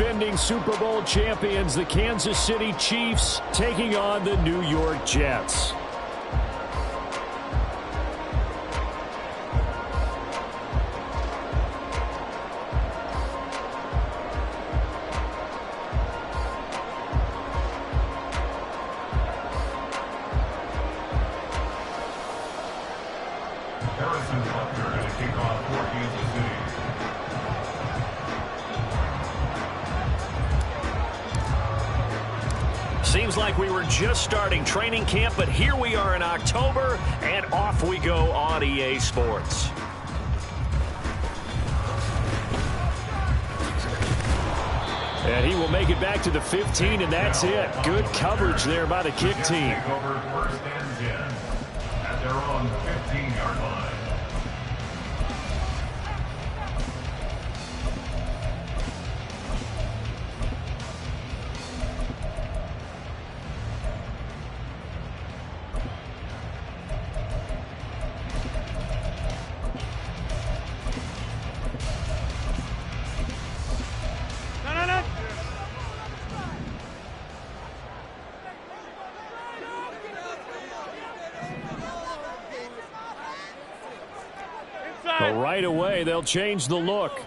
defending Super Bowl champions, the Kansas City Chiefs, taking on the New York Jets. Seems like we were just starting training camp, but here we are in October, and off we go on EA Sports. And he will make it back to the 15, and that's it. Good coverage there by the kick team. Over first and 10 at their own 15-yard line. But right away, they'll change the look.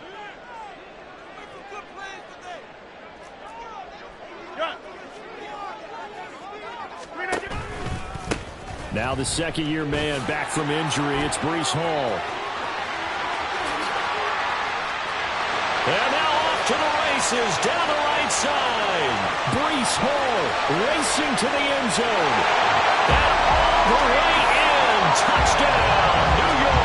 Now the second-year man back from injury. It's Breece Hall. And now off to the races down the right side. Breece Hall racing to the end zone. And all the way in. Touchdown, New York.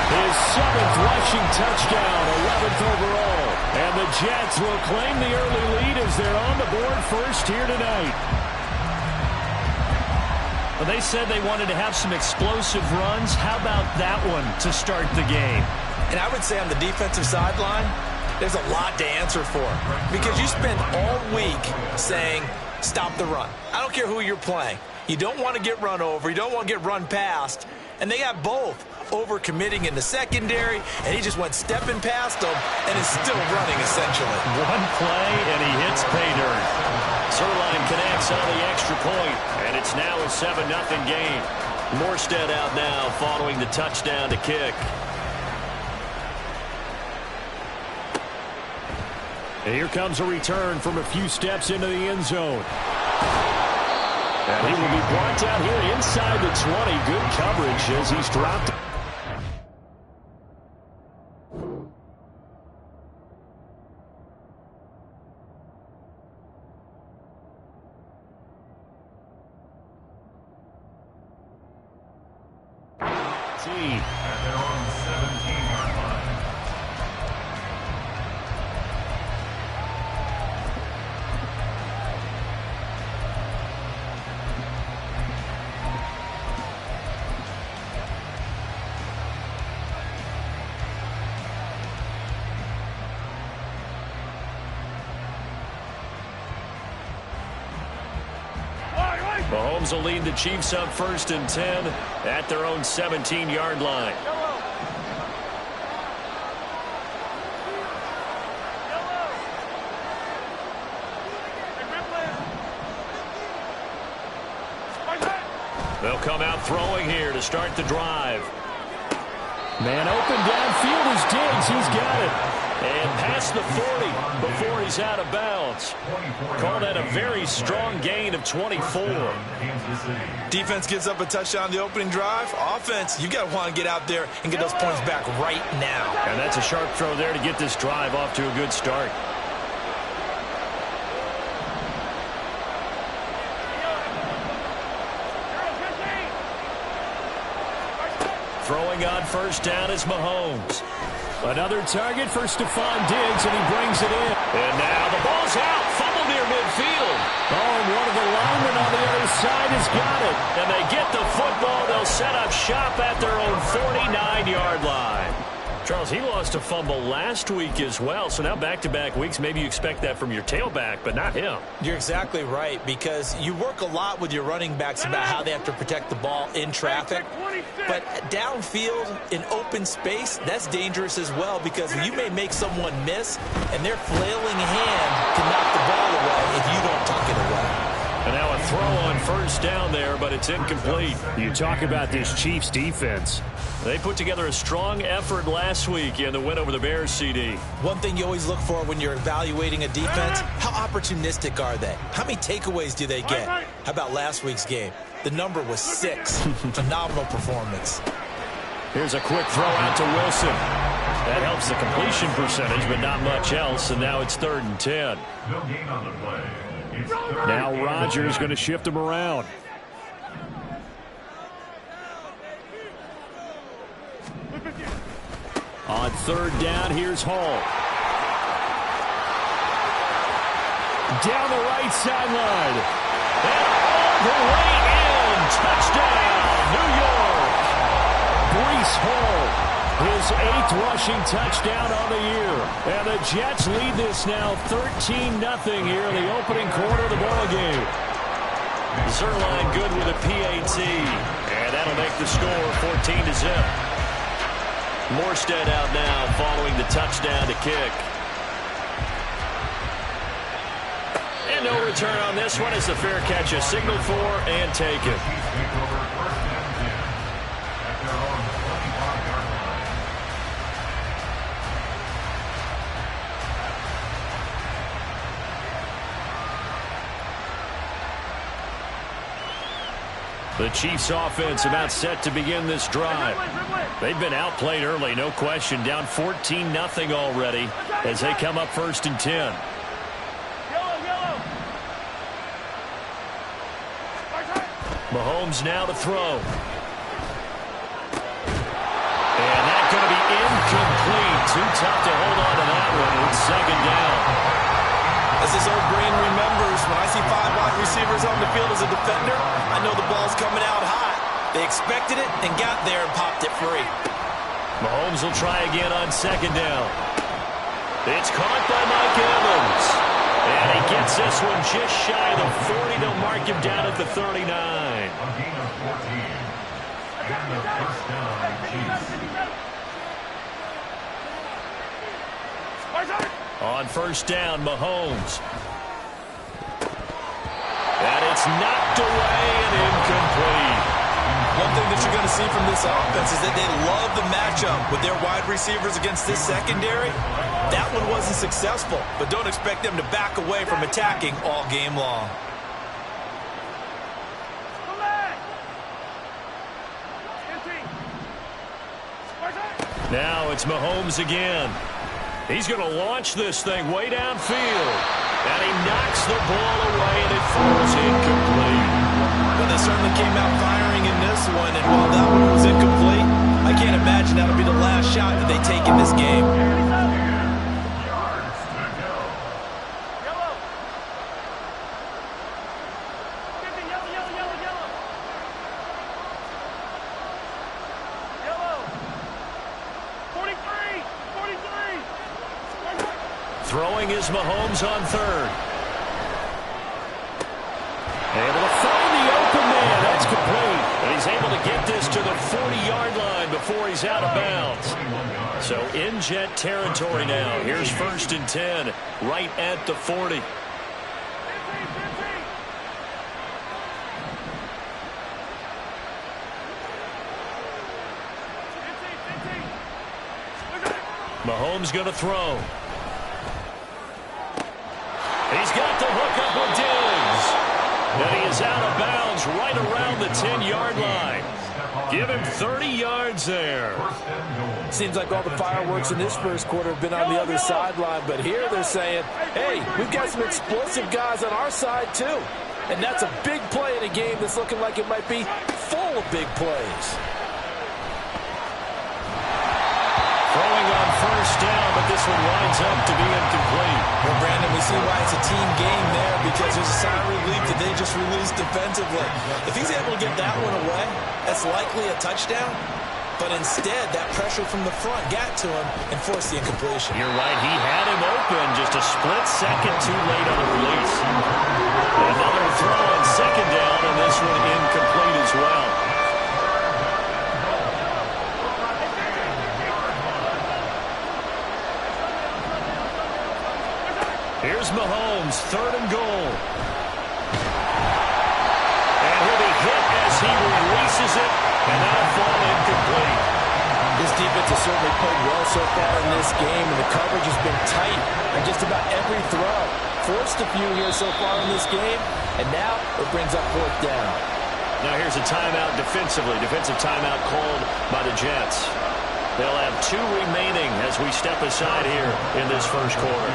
His 7th rushing touchdown, 11th overall. And the Jets will claim the early lead as they're on the board first here tonight. Well, they said they wanted to have some explosive runs. How about that one to start the game? And I would say on the defensive sideline, there's a lot to answer for. Because you spend all week saying, stop the run. I don't care who you're playing. You don't want to get run over. You don't want to get run past. And they got both. Over-committing in the secondary, and he just went stepping past them and is still running, essentially. One play, and he hits pay dirt. Zerline connects on the extra point, and it's now a 7-0 game. Morstead out now following the touchdown to kick. And here comes a return from a few steps into the end zone. And he will be brought down here inside the 20. Good coverage as he's dropped. At their own 17-yard line. Mahomes will lead the Chiefs up 1st and 10 at their own 17-yard line. They'll come out throwing here to start the drive. Man open downfield is Diggs. He's got it. And past the 40 before he's out of bounds. Call that a very strong gain of 24. Defense gives up a touchdown the opening drive. Offense, you got to want to get out there and get those points back right now. And that's a sharp throw there to get this drive off to a good start. Throwing on first down is Mahomes. Another target for Stephon Diggs, and he brings it in. And now the ball's out. Fumble near midfield. Oh, and one of the linemen on the other side has got it. And they get the football. They'll set up shop at their own 49-yard line. Charles, he lost a fumble last week as well, so now back-to-back weeks, maybe you expect that from your tailback, but not him. You're exactly right, because you work a lot with your running backs about how they have to protect the ball in traffic, but downfield in open space, that's dangerous as well, because you may make someone miss, and their flailing hand but it's incomplete. You talk about this Chiefs defense. They put together a strong effort last week in the win over the Bears, CD. One thing you always look for when you're evaluating a defense, how opportunistic are they? How many takeaways do they get? How about last week's game? The number was 6. Phenomenal performance. Here's a quick throw out to Wilson. That helps the completion percentage, but not much else, and now it's 3rd and 10. No gain on the play. It's Now Rodgers going to shift him around. On 3rd down, here's Hall. Down the right sideline. And all the way in. Touchdown, New York. Breece Hall, his 8th rushing touchdown on the year. And the Jets lead this now 13-0 here in the opening quarter of the ballgame. Zerline good with a PAT. And that'll make the score 14-0. Morstead out now following the touchdown to kick. And no return on this one as the fair catch is signaled for and taken. Chiefs take over 1st and 10 at their own 25-yard line. The Chiefs offense about set to begin this drive. They've been outplayed early, no question. Down 14-0 already as they come up 1st and 10. Mahomes now to throw. And that's going to be incomplete. Too tough to hold on to that one. It's 2nd down. As his old brain remembers, when I see 5 wide receivers on the field as a defender, I know the ball's coming out high. They expected it and got there and popped it free. Mahomes will try again on 2nd down. It's caught by Mike Evans. And he gets this one just shy of the 40. They'll mark him down at the 39. A gain of 14. And the 1st down, Chiefs. On 1st down, Mahomes. And it's knocked away and incomplete. One thing that you're going to see from this offense is that they love the matchup with their wide receivers against this secondary. That one wasn't successful, but don't expect them to back away from attacking all game long. Now it's Mahomes again. He's going to launch this thing way downfield. And he knocks the ball away, and it falls incomplete. Well, they certainly came out firing in this one, and while that one was incomplete, I can't imagine that'll be the last shot that they take in this game. Yards to go. Throwing is Mahomes on 3rd. Able to find the open man. That's complete. And he's able to get this to the 40-yard line before he's out of bounds. So in Jet territory now. Here's 1st and 10 right at the 40. Mahomes going to throw. He's got the hook up with Diggs. And he is out of bounds right around the 10-yard line. Give him 30 yards there. Seems like all the fireworks in this first quarter have been on the other sideline, but here they're saying, hey, we've got some explosive guys on our side too. And that's a big play in a game that's looking like it might be full of big plays. Throwing on 1st down, but this one winds up to be incomplete. Well, Brandon, we see why it's a team game there because there's a sign of relief that they just released defensively. If he's able to get that one away, that's likely a touchdown. But instead, that pressure from the front got to him and forced the incompletion. You're right. He had him open just a split second too late on the release. Another throw on 2nd down, and this one incomplete as well. Here's Mahomes, 3rd and goal. And he'll be hit as he releases it, and that'll fall incomplete. This defense has certainly played well so far in this game, and the coverage has been tight on just about every throw. Forced a few here so far in this game, and now it brings up 4th down. Now here's a timeout defensively. Defensive timeout called by the Jets. They'll have 2 remaining as we step aside here in this first quarter.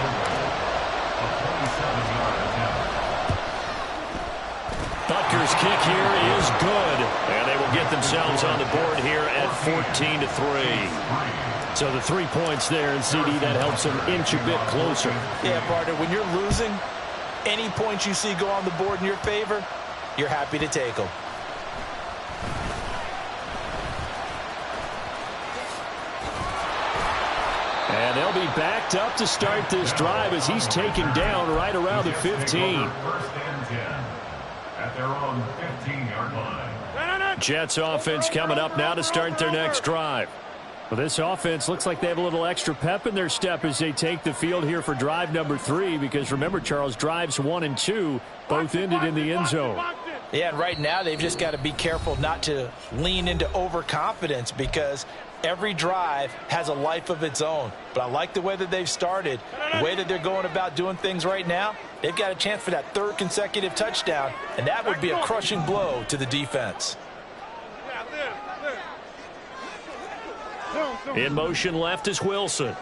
Butker's kick here is good, and they will get themselves on the board here at 14-3. So the 3 points there, and CD, that helps them inch a bit closer. Yeah, partner, when you're losing, any points you see go on the board in your favor, you're happy to take them. And they'll be backed up to start this drive as he's taken down right around the 15. First and 10 at their own 15-yard line. Jets offense coming up now to start their next drive. Well, this offense looks like they have a little extra pep in their step as they take the field here for drive number 3, because remember, Charles, drives 1 and 2 both ended in the end zone. Yeah, and right now they've just got to be careful not to lean into overconfidence, because every drive has a life of its own. But I like the way that they've started, the way that they're going about doing things right now. They've got a chance for that 3rd consecutive touchdown, and that would be a crushing blow to the defense. In motion left is Wilson.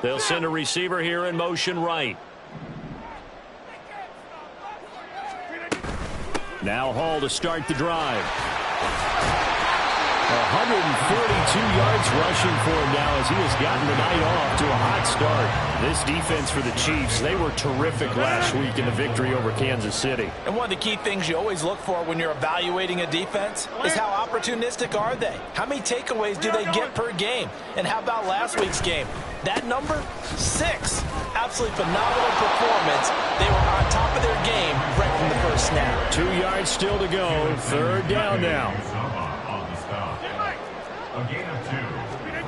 They'll send a receiver here in motion right. Now Hall to start the drive. 142 yards rushing for him now as he has gotten the night off to a hot start. This defense for the Chiefs, they were terrific last week in the victory over Kansas City. And one of the key things you always look for when you're evaluating a defense is how opportunistic are they? How many takeaways do they get per game? And how about last week's game? That number, 6. Absolutely phenomenal performance. They were on top of their game right from the first snap. 2 yards still to go. 3rd down now. A gain of 2.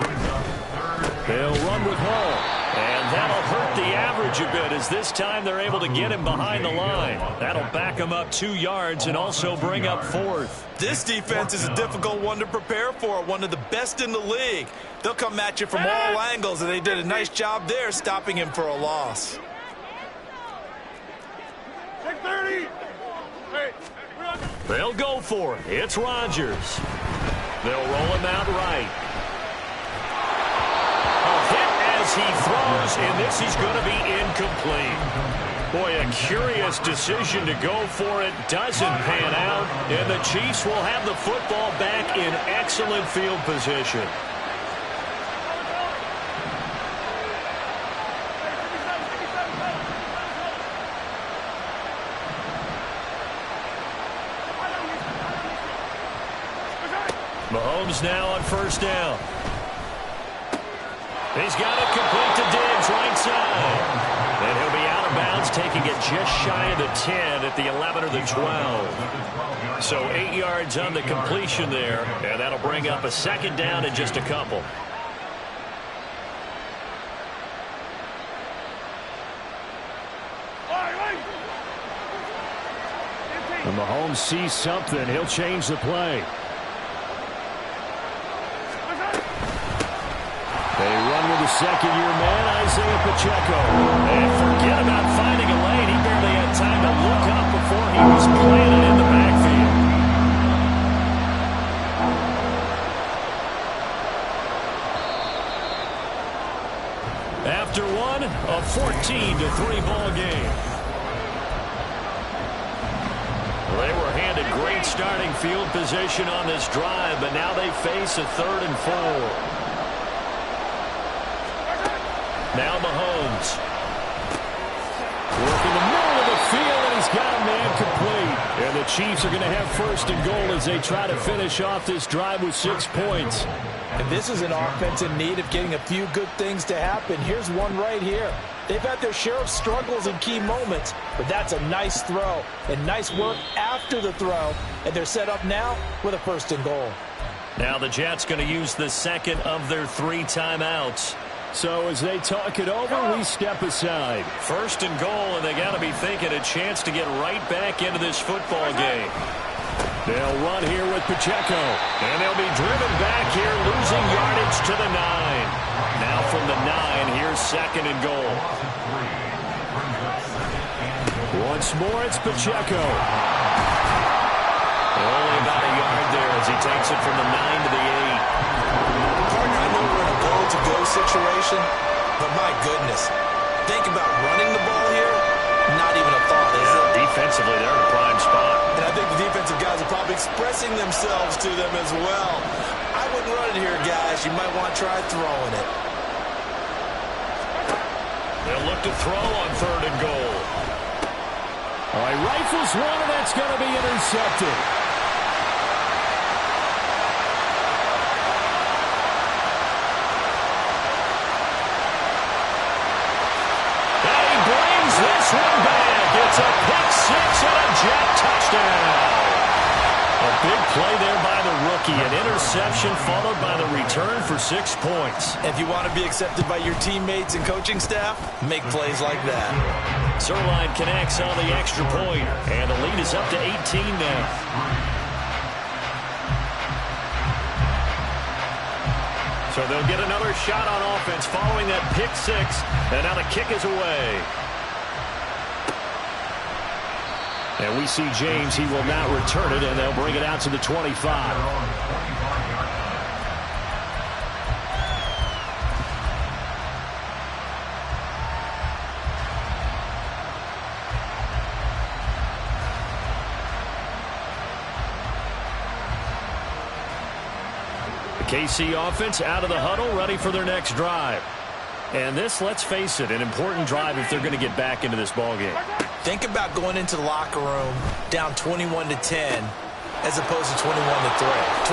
Brings up 3rd. They'll run with Hall. And that'll hurt the average a bit as this time they're able to get him behind the line. That'll back him up 2 yards and also bring up 4th. This defense is a difficult one to prepare for, one of the best in the league. They'll come at you from all angles, and they did a nice job there stopping him for a loss. They'll go for it. It's Rodgers. They'll roll him out right. A hit as he throws, and this is going to be incomplete. Boy, a curious decision to go for it. Doesn't pan out, and the Chiefs will have the football back in excellent field position. Mahomes now on 1st down. He's got it complete to Diggs, right side. And he'll be out of bounds, taking it just shy of the 10 at the 11 or the 12. So 8 yards on the completion there, and that'll bring up a 2nd down in just a couple. And Mahomes sees something. He'll change the play. They run with the 2nd-year man, Isaiah Pacheco. And forget about finding a lane. He barely had time to look up before he was planted in the backfield. After one, a 14-3 ball game. They were handed great starting field position on this drive, but now they face a 3rd and 4. Now Mahomes. Working the middle of the field, and he's got a man complete. And the Chiefs are going to have 1st and goal as they try to finish off this drive with 6 points. And this is an offense in need of getting a few good things to happen. Here's one right here. They've had their share of struggles in key moments, but that's a nice throw and nice work after the throw. And they're set up now with a 1st and goal. Now the Jets going to use the 2nd of their 3 timeouts. So as they talk it over, we step aside. First and goal, and they got to be thinking a chance to get right back into this football game. They'll run here with Pacheco. And they'll be driven back here, losing yardage to the 9. Now from the 9, here's second and goal. Once more, it's Pacheco. Only about a yard there as he takes it from the 9 to the 8. Partner, I know we're in a goal-to-go situation, but my goodness, think about running the ball here. Not even a thought, is it? Defensively, they're in a prime spot. And I think the defensive guys are probably expressing themselves to them as well. I wouldn't run it here, guys. You might want to try throwing it. They'll look to throw on third and goal. All right, rifles one, and that's going to be intercepted. And he brings this one back. It's a pick six and a Jet touchdown. A big play there by the rookie. An interception followed by the return for 6 points. If you want to be accepted by your teammates and coaching staff, make plays like that. Zuerlein connects on the extra point, and the lead is up to 18 now. So they'll get another shot on offense following that pick six, and now the kick is away. And we see James. He will not return it, and they'll bring it out to the 25. KC offense out of the huddle, ready for their next drive. And this, let's face it, an important drive if they're going to get back into this ballgame. Think about going into the locker room down 21-10 as opposed to 21-3. 21-10,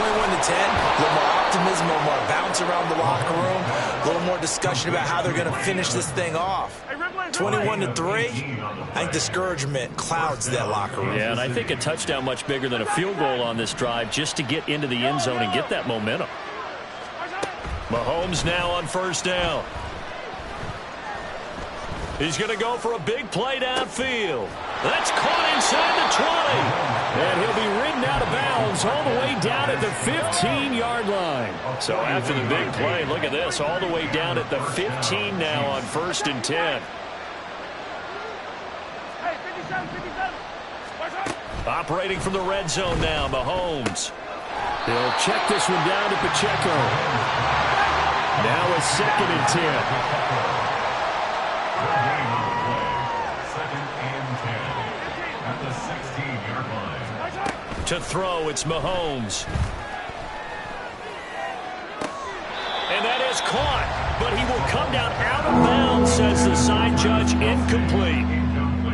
a little more optimism, a little more bounce around the locker room, a little more discussion about how they're going to finish this thing off. 21-3, I think discouragement clouds that locker room. Yeah, and I think a touchdown much bigger than a field goal on this drive just to get into the end zone and get that momentum. Mahomes now on first down. He's going to go for a big play downfield. That's caught inside the 20. And he'll be ridden out of bounds all the way down at the 15-yard line. So after the big play, look at this, all the way down at the 15 now on first and 10. Operating from the red zone now, Mahomes. They'll check this one down to Pacheco. Now a second and 10. To throw, it's Mahomes. And that is caught, but he will come down out of bounds, says the side judge, incomplete.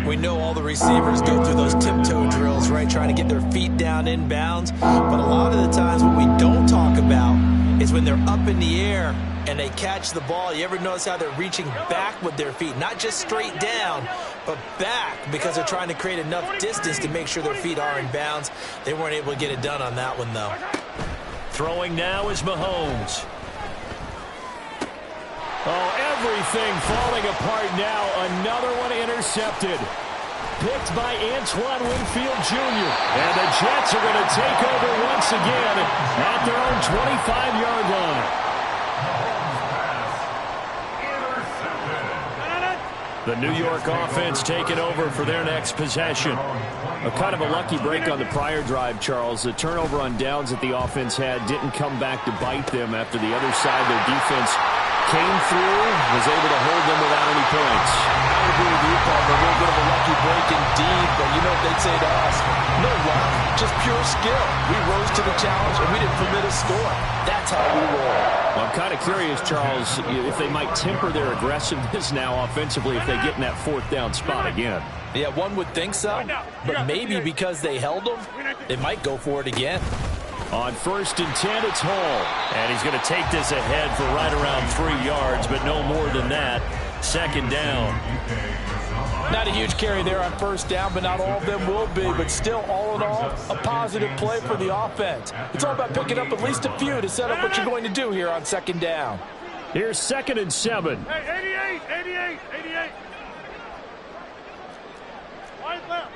We know all the receivers go through those tiptoe drills, right, trying to get their feet down in bounds. But a lot of the times what we don't talk about is when they're up in the air and they catch the ball. You ever notice how they're reaching back with their feet? Not just straight down, but back, because they're trying to create enough distance to make sure their feet are in bounds. They weren't able to get it done on that one, though. Throwing now is Mahomes. Oh, everything falling apart now. Another one intercepted. Picked by Antoine Winfield Jr. And the Jets are going to take over once again at their own 25-yard line. The New York offense taking over for their next possession. A kind of a lucky break on the prior drive, Charles. The turnover on downs that the offense had didn't come back to bite them after the other side. Their defense came through, was able to hold them without any points. I would agree with you, Paul. A little bit of a lucky break indeed, but you know what they'd say to us? No luck, just pure skill. We rose to the challenge, and we didn't permit a score. That's how we roll. Well, I'm kind of curious, Charles, if they might temper their aggressiveness now offensively if they get in that fourth down spot again. Yeah, one would think so, but maybe because they held them, they might go for it again. On first and 10, it's Hall. And he's going to take this ahead for right around 3 yards, but no more than that. Second down. Not a huge carry there on first down, but not all of them will be. But still, all in all, a positive play for the offense. It's all about picking up at least a few to set up what you're going to do here on second down. Here's 2nd and 7. Hey, 88. Wide left.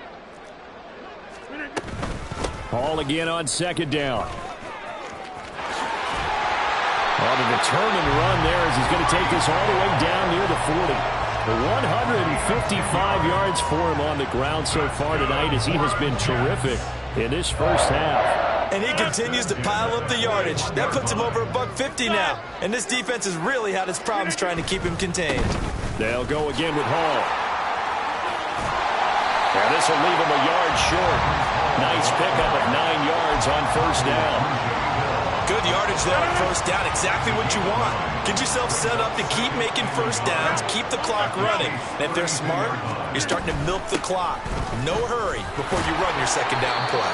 Hall again on 2nd down. On a determined run there as he's going to take this all the way down near the 40. 155 yards for him on the ground so far tonight as he has been terrific in this first half. And he continues to pile up the yardage. That puts him over $150 now. And this defense has really had its problems trying to keep him contained. They'll go again with Hall. And this will leave him a yard short. Nice pickup of 9 yards on first down. Good yardage there on first down. Exactly what you want. Get yourself set up to keep making first downs, keep the clock running. And if they're smart, you're starting to milk the clock. No hurry before you run your second down play.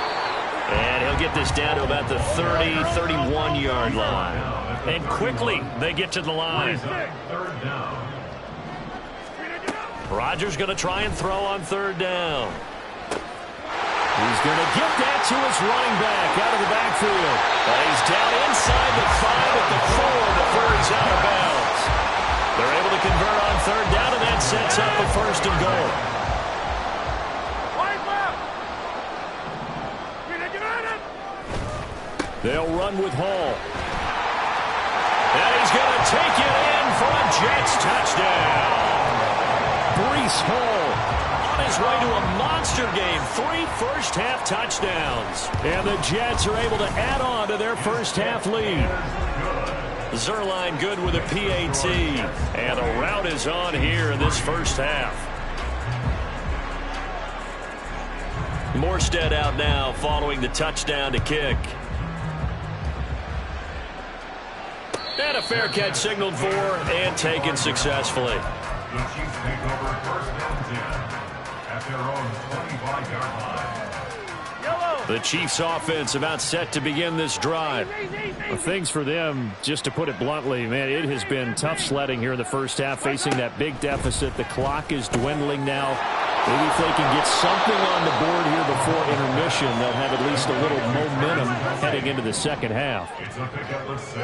And he'll get this down to about the 30, 31-yard line. And quickly, they get to the line. Rodgers going to try and throw on 3rd down. He's going to get that to his running back out of the backfield. He's down inside the 5 at the 4 before he's out of bounds. They're able to convert on 3rd down, and that sets up a 1st and goal. They'll run with Hall. And he's going to take it in for a Jets touchdown. Breece Hall on his way to a monster game. 3 first-half touchdowns. And the Jets are able to add on to their first-half lead. Zuerlein good with a PAT. And the route is on here in this first half. Morstead out now following the touchdown to kick. And a fair catch signaled for and taken successfully. The Chiefs take over 1st and 10 at their own 25-yard line. The Chiefs offense about set to begin this drive. Well, things for them, just to put it bluntly, man, it has been tough sledding here in the first half, facing that big deficit. The clock is dwindling now. Maybe if they can get something on the board here before intermission, they'll have at least a little momentum heading into the second half. It's a pickup of 6.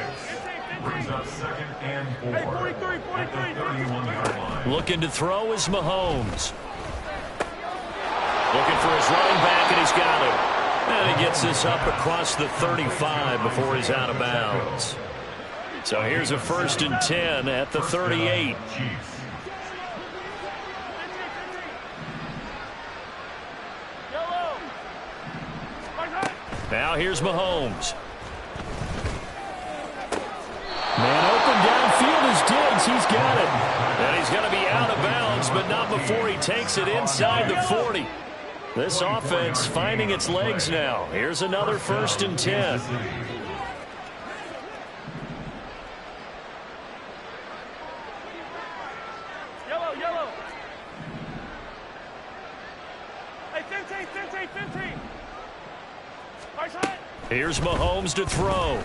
Brings up 2nd and 4 at the 31-yard line. Looking to throw is Mahomes. Looking for his running back, and he's got it. And he gets this up across the 35 before he's out of bounds. So here's a 1st and 10 at the 38. Now here's Mahomes. Man open downfield is Diggs. He's got it. And he's going to be out of bounds, but not before he takes it inside the 40. This offense finding its legs now. Here's another 1st and 10. Yellow. Hey, 15. Here's Mahomes to throw.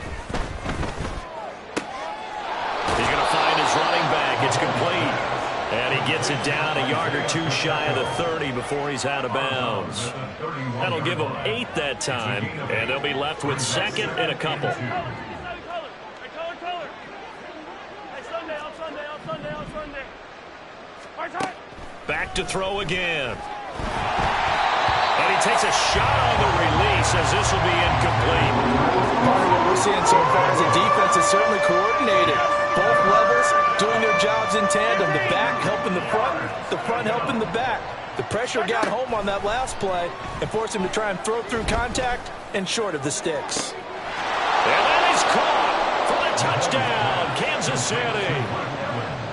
He's going to find his running back. It's complete. And he gets it down a yard or 2 shy of the 30 before he's out of bounds. That'll give them 8 that time, and they'll be left with 2nd and a couple. Back to throw again. And he takes a shot on the release as this will be incomplete. Part of what we're seeing so far is the defense is certainly coordinated. Both levels doing their jobs in tandem. The back helping the front helping the back. The pressure got home on that last play and forced him to try and throw through contact and short of the sticks. And that is caught for the touchdown, Kansas City.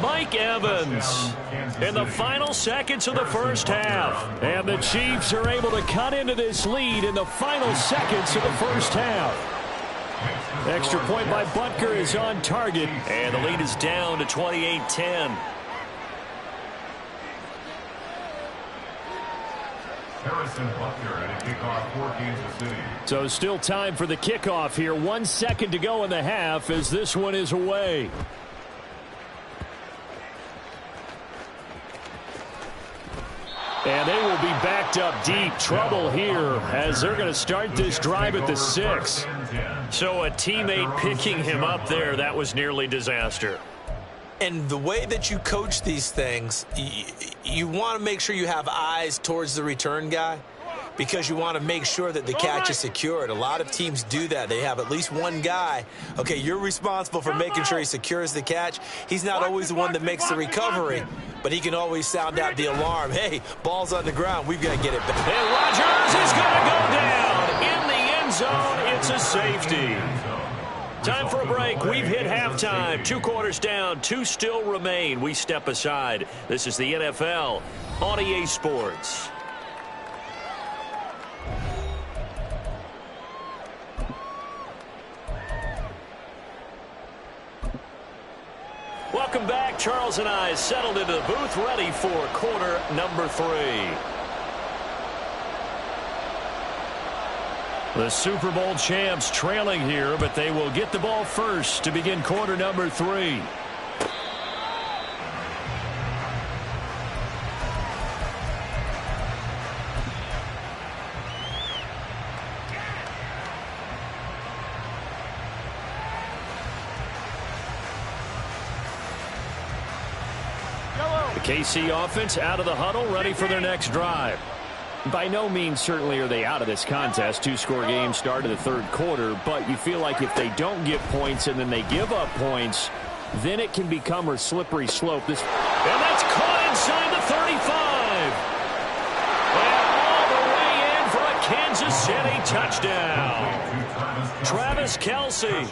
Mike Evans in the final seconds of the first half. And the Chiefs are able to cut into this lead in the final seconds of the first half. Extra point by Butker is on target, and the lead is down to 28-10. Harrison Butker at a kickoff for Kansas City. So still time for the kickoff here. 1 second to go in the half as this one is away. And they will be backed up deep. Trouble here as they're going to start this drive at the 6. So a teammate picking him up there, that was nearly disaster. And the way that you coach these things, you want to make sure you have eyes towards the return guy because you want to make sure that the catch is secured. A lot of teams do that. They have at least one guy. Okay, you're responsible for making sure he secures the catch. He's not always the one that makes the recovery, but he can always sound out the alarm. Hey, ball's on the ground. We've got to get it back. And Rodgers is going to go down in the end zone. It's a safety. Time for a break. We've hit halftime. 2 quarters down. 2 still remain. We step aside. This is the NFL on EA Sports. Welcome back. Charles and I settled into the booth, ready for quarter number 3. The Super Bowl champs trailing here, but they will get the ball first to begin quarter number 3. The KC offense out of the huddle, ready for their next drive. By no means certainly are they out of this contest. 2-score game start of the 3rd quarter, but you feel like if they don't get points and then they give up points, then it can become a slippery slope. And that's caught inside the 35. And all the way in for a Kansas City touchdown. Travis Kelce,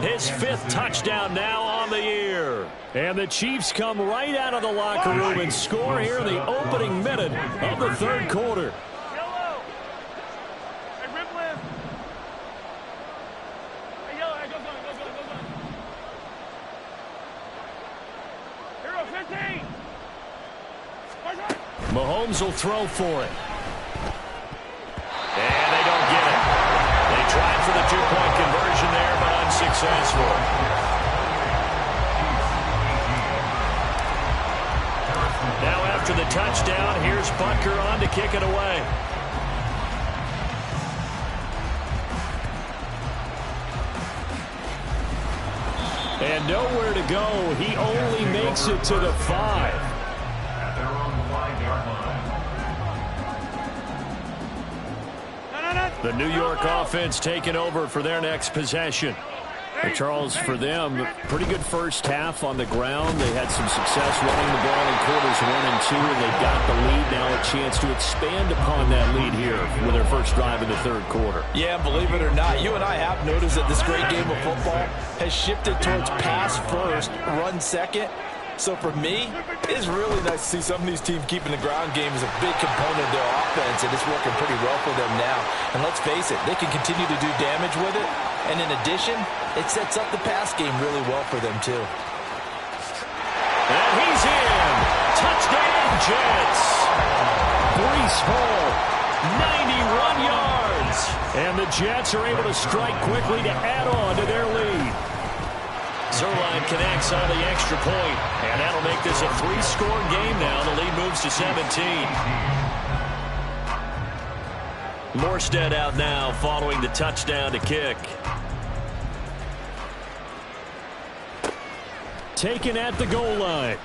his 5th touchdown now on the year. And the Chiefs come right out of the locker room and score here in the opening minute of the 3rd quarter. Mahomes will throw for it. And they don't get it. They tried for the 2-point conversion there, but unsuccessful. Now after the touchdown, here's Butker on to kick it away. And nowhere to go. He only makes it to the 5. At their own 5-yard line. The New York offense taking over for their next possession. Charles, for them, pretty good first half on the ground. They had some success running the ball in quarters 1 and 2, and they got the lead. Now a chance to expand upon that lead here with their first drive in the 3rd quarter. Yeah, believe it or not, you and I have noticed that this great game of football has shifted towards pass first, run second. So for me, it's really nice to see some of these teams keeping the ground game as a big component of their offense, and it's working pretty well for them now. And let's face it, they can continue to do damage with it. And in addition, it sets up the pass game really well for them, too. And he's in. Touchdown, Jets. Breece Hall, 91 yards. And the Jets are able to strike quickly to add on to their lead. Zuerlein connects on the extra point, and that'll make this a 3-score game now. The lead moves to 17. Morstead out now following the touchdown to kick. Taken at the goal line.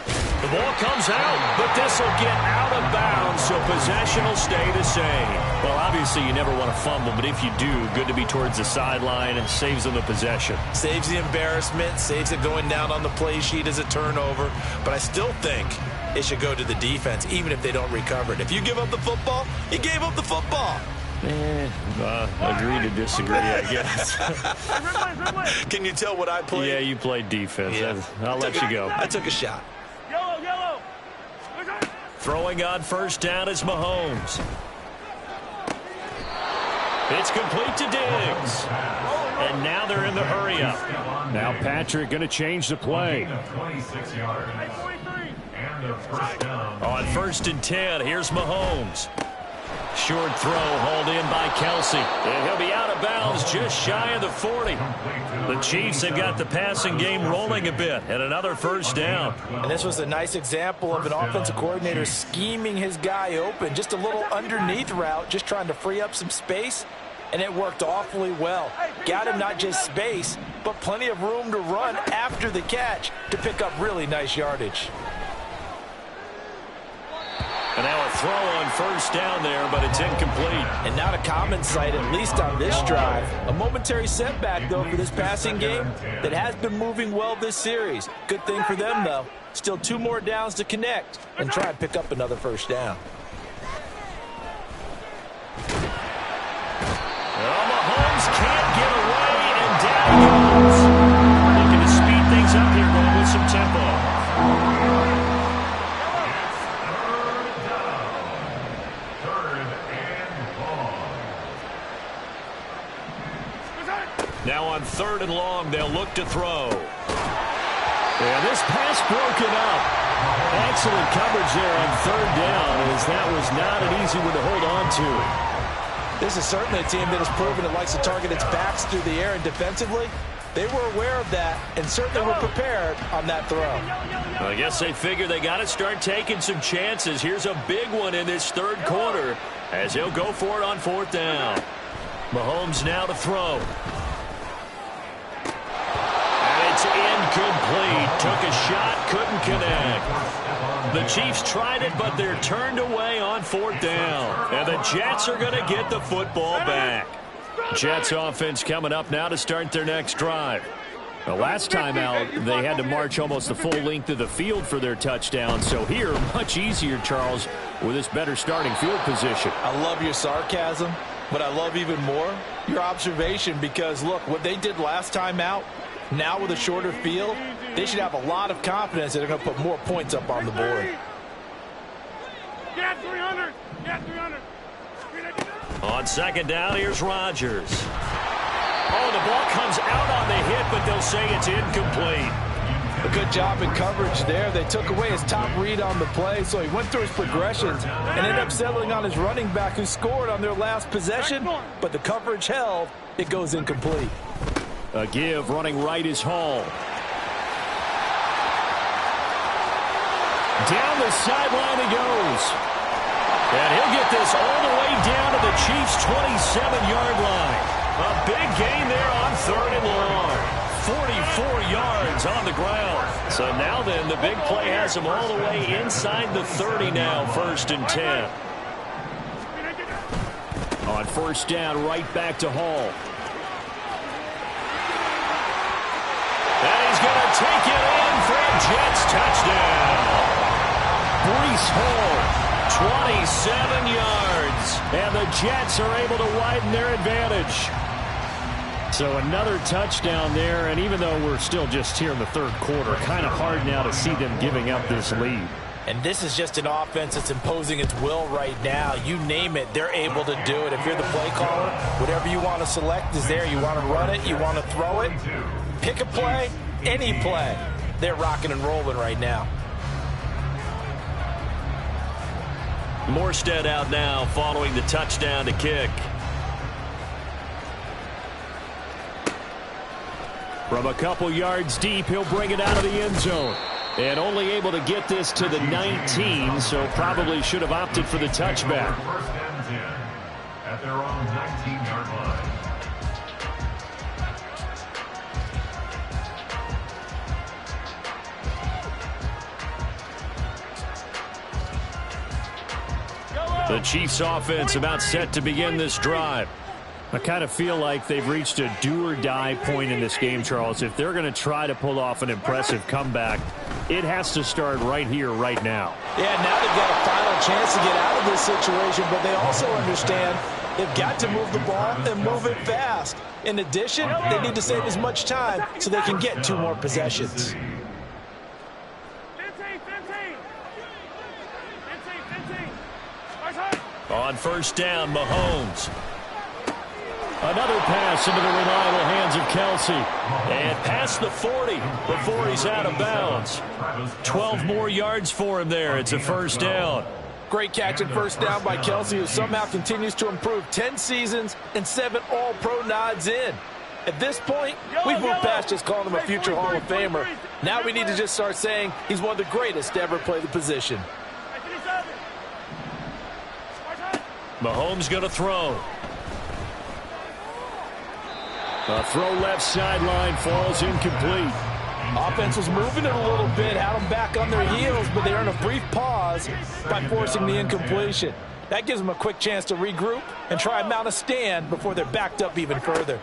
The ball comes out, but this will get out of bounds, so possession will stay the same. Well, obviously you never want to fumble, but if you do, good to be towards the sideline and saves them the possession. Saves the embarrassment, saves it going down on the play sheet as a turnover, but I still think it should go to the defense, even if they don't recover it. If you give up the football, you gave up the football. Agree to disagree, I guess. Can you tell what I played? Yeah, you played defense. Yeah. I'll let you go. I took a shot. Yellow. Throwing on first down is Mahomes. It's complete to Diggs. And now they're in the hurry up. Now Patrick going to change the play. 26 yards. And a first down. On 1st and 10, here's Mahomes. Short throw hauled in by Kelce. And he'll be out of bounds just shy of the 40. The Chiefs have got the passing game rolling a bit. And another first down. And this was a nice example of an offensive coordinator scheming his guy open. Just a little underneath route, just trying to free up some space. And it worked awfully well. Got him not just space, but plenty of room to run after the catch to pick up really nice yardage. And now a throw on first down there, but it's incomplete. And not a common sight, at least on this drive. A momentary setback, though, for this passing game that has been moving well this series. Good thing for them, though. Still 2 more downs to connect and try and pick up another first down. Well, Mahomes can't get away, and down he goes. Looking to speed things up here, going with some tempo. Now on 3rd and long, they'll look to throw. Yeah, this pass broken up. Excellent coverage there on 3rd down, as that was not an easy one to hold on to. This is certainly a team that has proven it likes to target its backs through the air, and defensively, they were aware of that and certainly were prepared on that throw. I guess they figure they got to start taking some chances. Here's a big one in this 3rd quarter as he'll go for it on 4th down. Mahomes now to throw. It's incomplete. Took a shot, couldn't connect. The Chiefs tried it, but they're turned away on 4th down. And the Jets are going to get the football back. Jets offense coming up now to start their next drive. The last time out, they had to march almost the full length of the field for their touchdown. So here, much easier, Charles, with this better starting field position. I love your sarcasm, but I love even more your observation because, look, what they did last time out, now with a shorter field, they should have a lot of confidence that they're going to put more points up on the board. Get 300. Get 300. On 2nd down, here's Rodgers. Oh, the ball comes out on the hit, but they'll say it's incomplete. A good job in coverage there. They took away his top read on the play, so he went through his progressions and ended up settling on his running back who scored on their last possession, but the coverage held. It goes incomplete. A give running right is Hall. Down the sideline he goes. And he'll get this all the way down to the Chiefs' 27-yard line. A big gain there on 3rd and long. 44 yards on the ground. So now then, the big play has him all the way inside the 30 now, 1st and 10. On 1st down, right back to Hall. And he's going to take it in for a Jets touchdown. Breece Hall, 27 yards. and the Jets are able to widen their advantage. So another touchdown there, and even though we're still just here in the 3rd quarter, kind of hard now to see them giving up this lead. And this is just an offense that's imposing its will right now. You name it, they're able to do it. If you're the play caller, whatever you want to select is there. You want to run it, you want to throw it. Pick a play, any play. They're rocking and rolling right now. Morstead out now following the touchdown to kick. From a couple yards deep, he'll bring it out of the end zone. And only able to get this to the 19, so probably should have opted for the touchback. 1st and 10 at their own 19-yard line. The Chiefs offense about set to begin this drive. I kind of feel like they've reached a do-or-die point in this game, Charles. If they're going to try to pull off an impressive comeback, it has to start right here, right now. Yeah, now they've got a final chance to get out of this situation, but they also understand they've got to move the ball and move it fast. In addition, they need to save as much time so they can get 2 more possessions. On 1st down, Mahomes. Another pass into the reliable hands of Kelsey. And past the 40 before he's out of bounds. 12 more yards for him there. It's a 1st down. Great catch and 1st down by Kelsey, who somehow continues to improve. 10 seasons and 7 All-Pro nods in. At this point, we've moved past just calling him a future Hall of Famer. Now we need to just start saying he's one of the greatest to ever play the position. Mahomes going to throw. A throw left sideline falls incomplete. Offense was moving it a little bit, had them back on their heels, but they earned a brief pause by forcing the incompletion. That gives them a quick chance to regroup and try and mount a stand before they're backed up even further.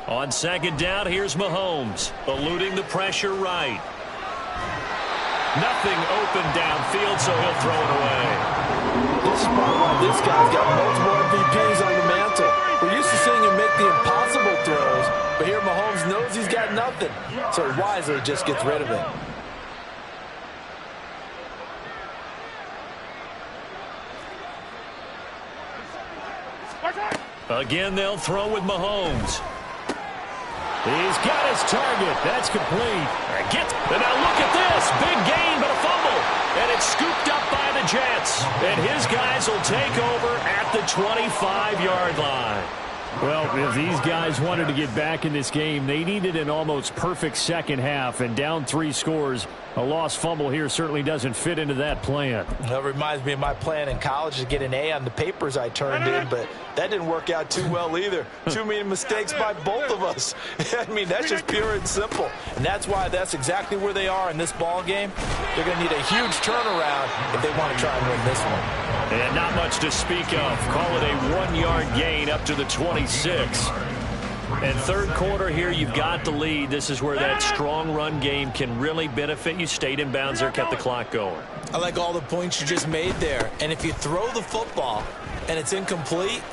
On second down, here's Mahomes, eluding the pressure right. Nothing open downfield, so he'll throw it away. This is probably why this guy's got multiple MVPs on the mantle. We're used to seeing him make the impossible throws, but here Mahomes knows he's got nothing, so he wisely just gets rid of it. Again, they'll throw with Mahomes. He's got his target. That's complete. And now look at this. Big gain, but a fumble. And it's scooped up by the Jets. And his guys will take over at the 25-yard line. Well, if these guys wanted to get back in this game, they needed an almost perfect second half, and down 3 scores. A lost fumble here certainly doesn't fit into that plan. That reminds me of my plan in college to get an A on the papers I turned in, but that didn't work out too well either. Too many mistakes by both of us. I mean, that's just pure and simple. And that's why that's exactly where they are in this ball game. They're going to need a huge turnaround if they want to try and win this one. And not much to speak of. Call it a 1-yard gain up to the 26. And third quarter here, you've got the lead. This is where that strong run game can really benefit you. Stayed in bounds there, kept the clock going. I like all the points you just made there. And if you throw the football and it's incomplete,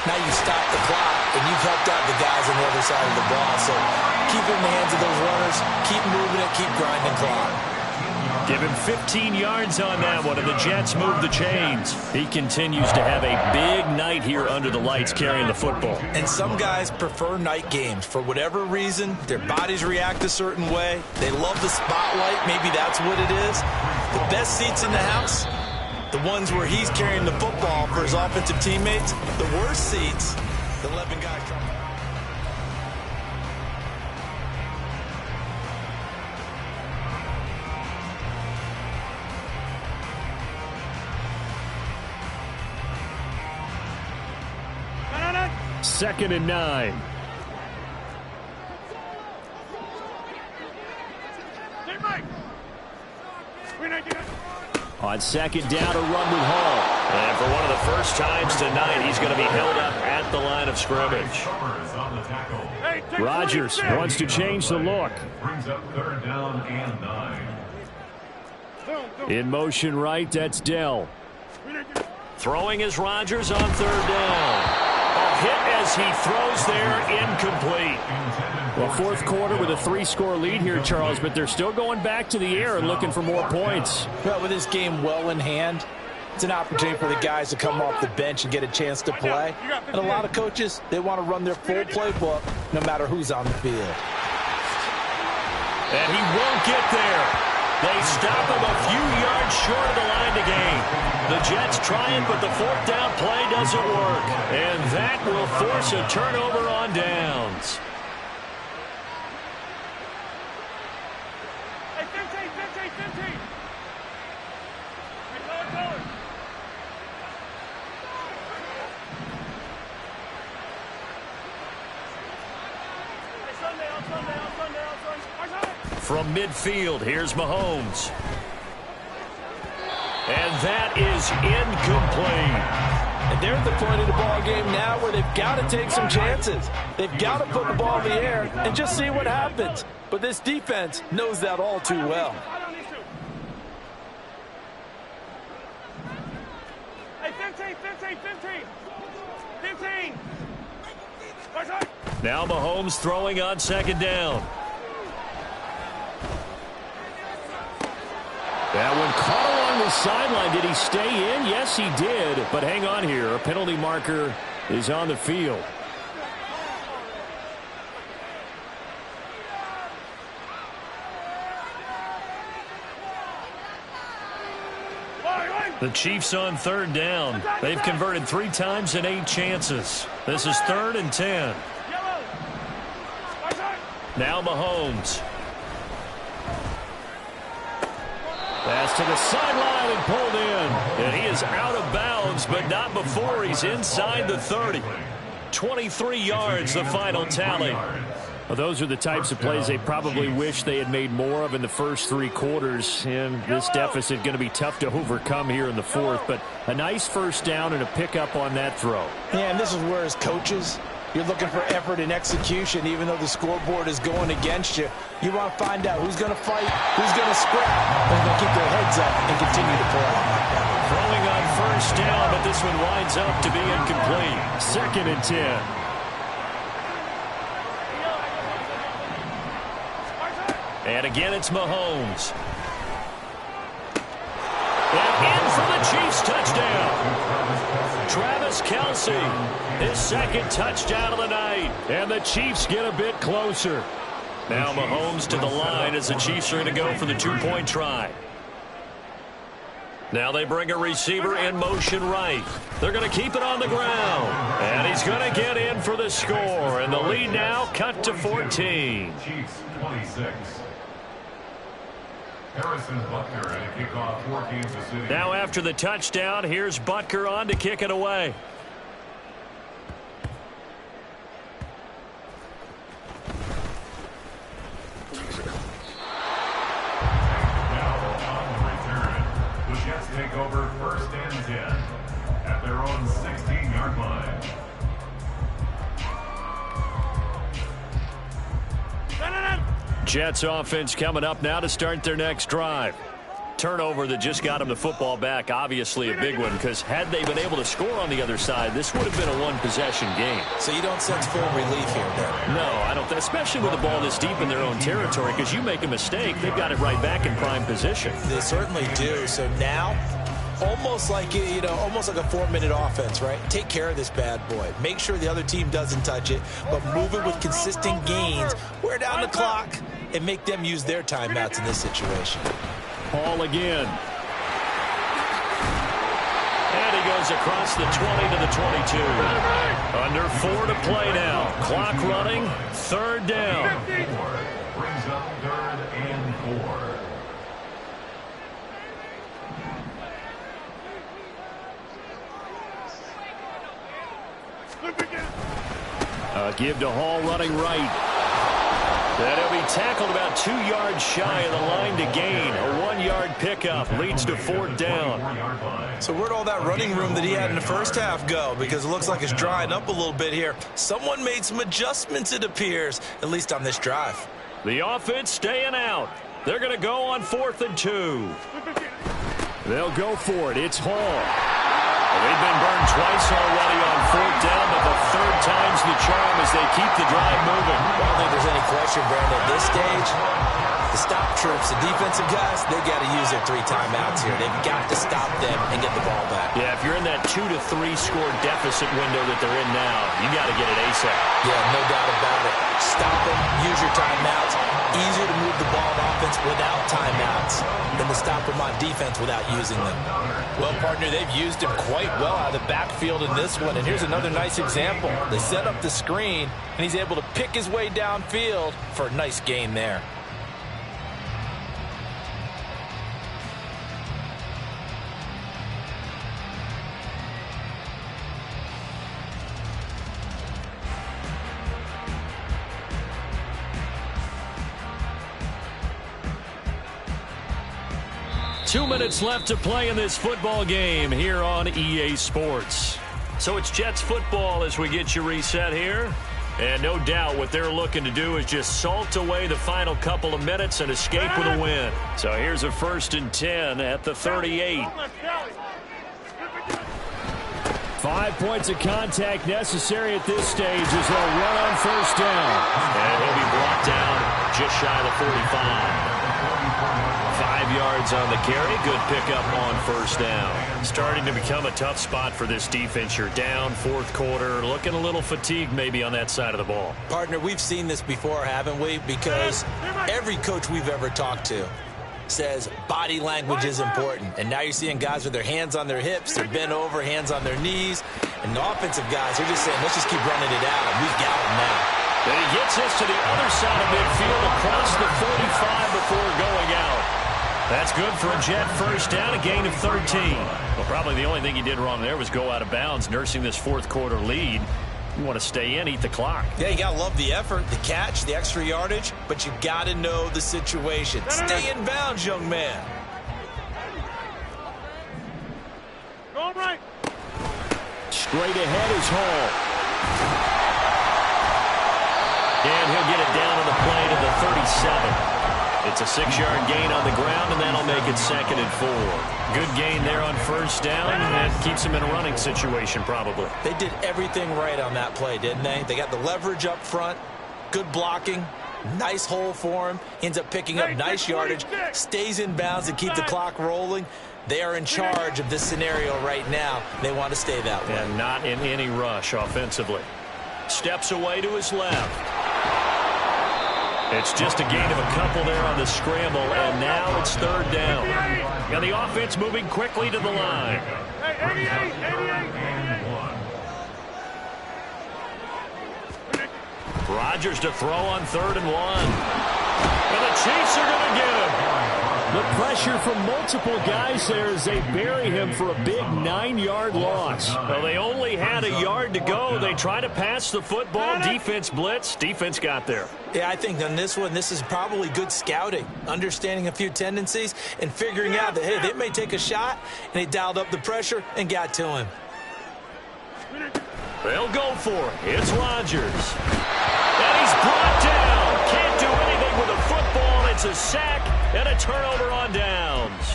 now you stop the clock and you've helped out the guys on the other side of the ball. So keep it in the hands of those runners, keep moving it, keep grinding clock. Give him 15 yards on that one, and the Jets move the chains. He continues to have a big night here under the lights carrying the football. And some guys prefer night games. For whatever reason, their bodies react a certain way. They love the spotlight. Maybe that's what it is. The best seats in the house, the ones where he's carrying the football for his offensive teammates. The worst seats, the 11 guys trying to... Second and 9. On second down, a run with Hall. And for one of the first times tonight, he's going to be held up at the line of scrimmage. Rodgers wants to change the look. Brings up third down and 9. In motion right, that's Dell. Throwing is Rodgers on third down. A hit as he throws there, incomplete. Well, fourth quarter with a 3-score lead here, Charles, but they're still going back to the air and looking for more points. Well, with this game well in hand, it's an opportunity for the guys to come off the bench and get a chance to play. And a lot of coaches, they want to run their full playbook no matter who's on the field. And he won't get there. They stop him a few yards short of the line to gain. The Jets try it, but the fourth down play doesn't work. And that will force a turnover on downs. Hey, 15. From midfield, here's Mahomes. And that is incomplete. And they're at the point of the ball game now where they've got to take some chances. They've got to put the ball in the air and just see what happens. But this defense knows that all too well. Hey, 15. Now Mahomes throwing on second down. That one caught along the sideline. Did he stay in? Yes, he did. But hang on here. A penalty marker is on the field. The Chiefs on third down. They've converted 3 times in 8 chances. This is 3rd and 10. Now Mahomes. Pass to the sideline and pulled in. And he is out of bounds, but not before he's inside the 30. 23 yards, the final tally. Well, those are the types of plays they probably wish they had made more of in the first 3 quarters. And this deficit going to be tough to overcome here in the fourth. But a nice first down and a pickup on that throw. Yeah, and this is where as coaches, you're looking for effort and execution, even though the scoreboard is going against you. You want to find out who's going to fight, who's going to scrap, who's going to keep their heads up and continue to play. Throwing on first down, but this one winds up to be incomplete. 2nd and 10. And again, it's Mahomes. And in for the Chiefs touchdown. Travis Kelce, his 2nd touchdown of the night. And the Chiefs get a bit closer. Now Mahomes to the line as the Chiefs are going to go for the 2-point try. Now they bring a receiver in motion right. They're going to keep it on the ground. And he's going to get in for the score. And the lead now cut to 14. Chiefs 26. Harrison Butker at a kickoff for Kansas City. Now after the touchdown, here's Butker on to kick it away. Jets take over 1st and 10 at their own 16-yard line. Jets offense coming up now to start their next drive. Turnover that just got them the football back, obviously a big one, because had they been able to score on the other side, this would have been a one-possession game. So you don't sense full relief here, Dan? No, I don't, especially with the ball this deep in their own territory, because you make a mistake, they've got it right back in prime position. They certainly do. So now, almost like, almost like a 4-minute offense, right? Take care of this bad boy. Make sure the other team doesn't touch it, but move it with consistent gains. Wear down the clock and make them use their timeouts in this situation. Hall again. And he goes across the 20 to the 22. Under 4 to play now. Clock running. 3rd down. Brings up 3rd and 4. Give to Hall running right. And he'll be tackled about 2 yards shy of the line to gain. A 1-yard pickup leads to 4th down. So where'd all that running room that he had in the first half go? Because it looks like it's drying up a little bit here. Someone made some adjustments, it appears, at least on this drive. The offense staying out. They're going to go on 4th and 2. They'll go for it. It's Hall. They've been burned twice already on 4th down, but the 3rd time's the charm as they keep the drive moving. I don't think there's any question, Brandon, at this stage, the stop troops, the defensive guys, they got to use their 3 timeouts here. They've got to stop them and get the ball back. Yeah, if you're in that 2 to 3 score deficit window that they're in now, you got to get it ASAP. Yeah, no doubt about it. Stop them, use your timeouts. Easier to move the ball on offense without timeouts than to stop them on defense without using them. Well, partner, they've used him quite well out of the backfield in this one. And here's another nice example. They set up the screen, and he's able to pick his way downfield for a nice gain there. Two minutes left to play in this football game here on EA Sports. So it's Jets football as we get you reset here. And no doubt what they're looking to do is just salt away the final couple of minutes and escape with a win. So here's a 1st and 10 at the 38. 5 points of contact necessary at this stage as they'll run on 1st down. And he'll be brought down just shy of the 45. 5 yards on the carry. Good pickup on 1st down. Starting to become a tough spot for this defense. You're down 4th quarter. Looking a little fatigued maybe on that side of the ball. Partner, we've seen this before, haven't we? Because every coach we've ever talked to says body language is important. And now you're seeing guys with their hands on their hips. They're bent over, hands on their knees. And the offensive guys are just saying, let's just keep running it out. We've got them now. And he gets this to the other side of midfield across the 45 before going out. That's good for a Jet 1st down, a gain of 13. Well, probably the only thing he did wrong there was go out of bounds, nursing this 4th quarter lead. You want to stay in, eat the clock. Yeah, you got to love the effort, the catch, the extra yardage, but you got to know the situation. Stay in bounds, young man. Go right. Straight ahead is Hall. And he'll get it down on the play to the 37. It's a 6-yard gain on the ground, and that'll make it 2nd and 4. Good gain there on first down, and keeps him in a running situation probably. They did everything right on that play, didn't they? They got the leverage up front, good blocking, nice hole for him, ends up picking up nice yardage, stays in bounds to keep the clock rolling. They are in charge of this scenario right now. They want to stay that way. And not in any rush offensively. Steps away to his left. It's just a gain of a couple there on the scramble, and now it's 3rd down. And the offense moving quickly to the line. Hey, 88. Rodgers to throw on 3rd and 1. And the Chiefs are going to get him. The pressure from multiple guys there as they bury him for a big 9-yard loss. Well, they only had a yard to go. They try to pass the football. Defense blitz. Defense got there. Yeah, I think on this one, this is probably good scouting, understanding a few tendencies and figuring out that, hey, they may take a shot, and they dialed up the pressure and got to him. They'll go for it. It's Rodgers. And he's brought down. Can't do anything with a football. It's a sack and a turnover on downs.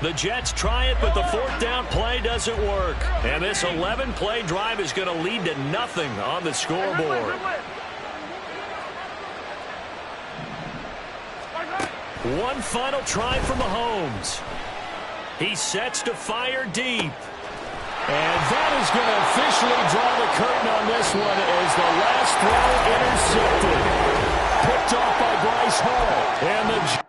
The Jets try it, but the 4th down play doesn't work. And this 11-play drive is going to lead to nothing on the scoreboard. One final try for Mahomes. He sets to fire deep. And that is going to officially draw the curtain on this one as the last throw intercepted. Picked off by Bryce Hall. And the